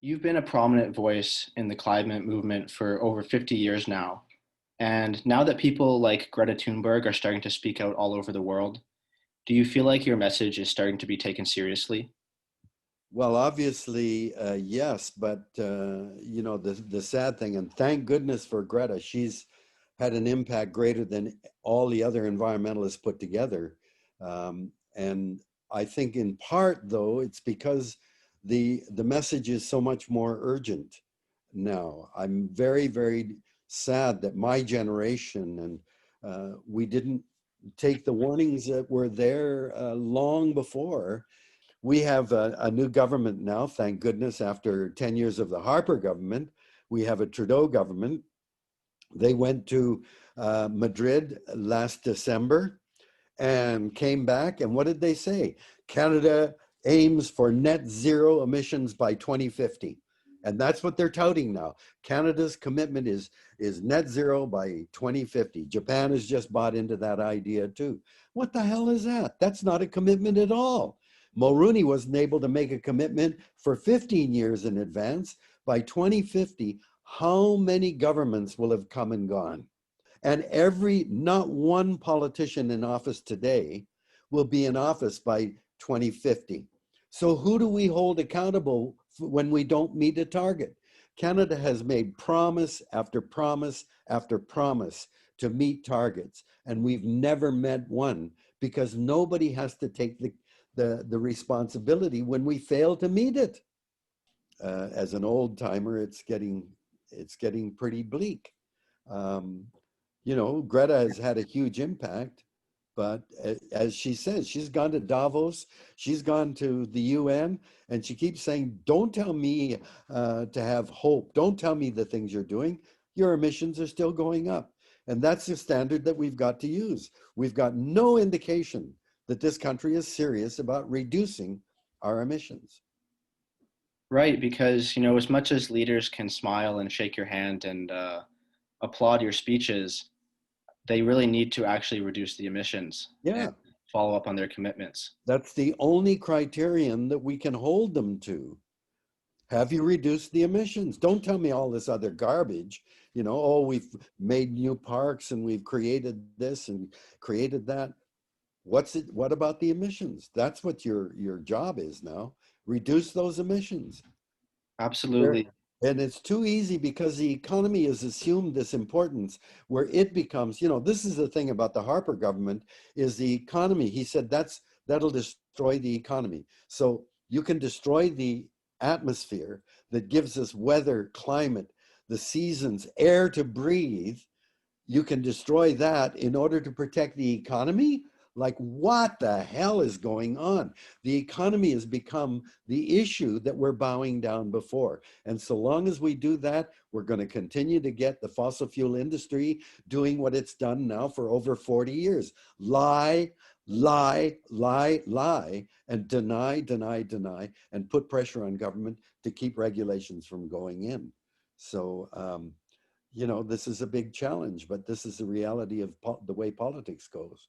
You've been a prominent voice in the climate movement for over 50 years now. And now that people like Greta Thunberg are starting to speak out all over the world, do you feel like your message is starting to be taken seriously? Well, obviously, yes, but the sad thing, and thank goodness for Greta, she's had an impact greater than all the other environmentalists put together. And I think in part, though, it's because the message is so much more urgent now. I'm very, very sad that my generation and we didn't take the warnings that were there long before. We have a new government now, thank goodness, after 10 years of the Harper government. We have a Trudeau government. They went to Madrid last December and came back. And what did they say? Canada aims for net zero emissions by 2050. And that's what they're touting now. Canada's commitment is net zero by 2050. Japan has just bought into that idea too. What the hell is that? That's not a commitment at all. Mulroney wasn't able to make a commitment for 15 years in advance. By 2050, how many governments will have come and gone? And not one politician in office today will be in office by 2050. So who do we hold accountable when we don't meet a target? Canada has made promise after promise after promise to meet targets, and we've never met one because nobody has to take the responsibility when we fail to meet it. As an old timer, it's getting pretty bleak. Um, Greta has had a huge impact, but as she says, she's gone to Davos, she's gone to the UN, and she keeps saying, don't tell me to have hope. Don't tell me the things you're doing. Your emissions are still going up. And that's the standard that we've got to use. We've got no indication that this country is serious about reducing our emissions. Right, because as much as leaders can smile and shake your hand and applaud your speeches, they really need to actually reduce the emissions and Yeah. follow up on their commitments. That's the only criterion that we can hold them to. Have you reduced the emissions? Don't tell me all this other garbage. Oh, we've made new parks and we've created this and created that. What about the emissions? That's what your job is now. Reduce those emissions. There, Absolutely. and it's too easy because the economy has assumed this importance where it becomes, this is the thing about the Harper government is the economy. He said that'll destroy the economy. So you can destroy the atmosphere that gives us weather, climate, the seasons, air to breathe. You can destroy that in order to protect the economy? Like, what the hell is going on? The economy has become the issue that we're bowing down before. And so long as we do that, we're going to continue to get the fossil fuel industry doing what it's done now for over 40 years. Lie, lie, lie, lie, and deny, deny, deny, and put pressure on government to keep regulations from going in. So, this is a big challenge, but this is the reality of the way politics goes.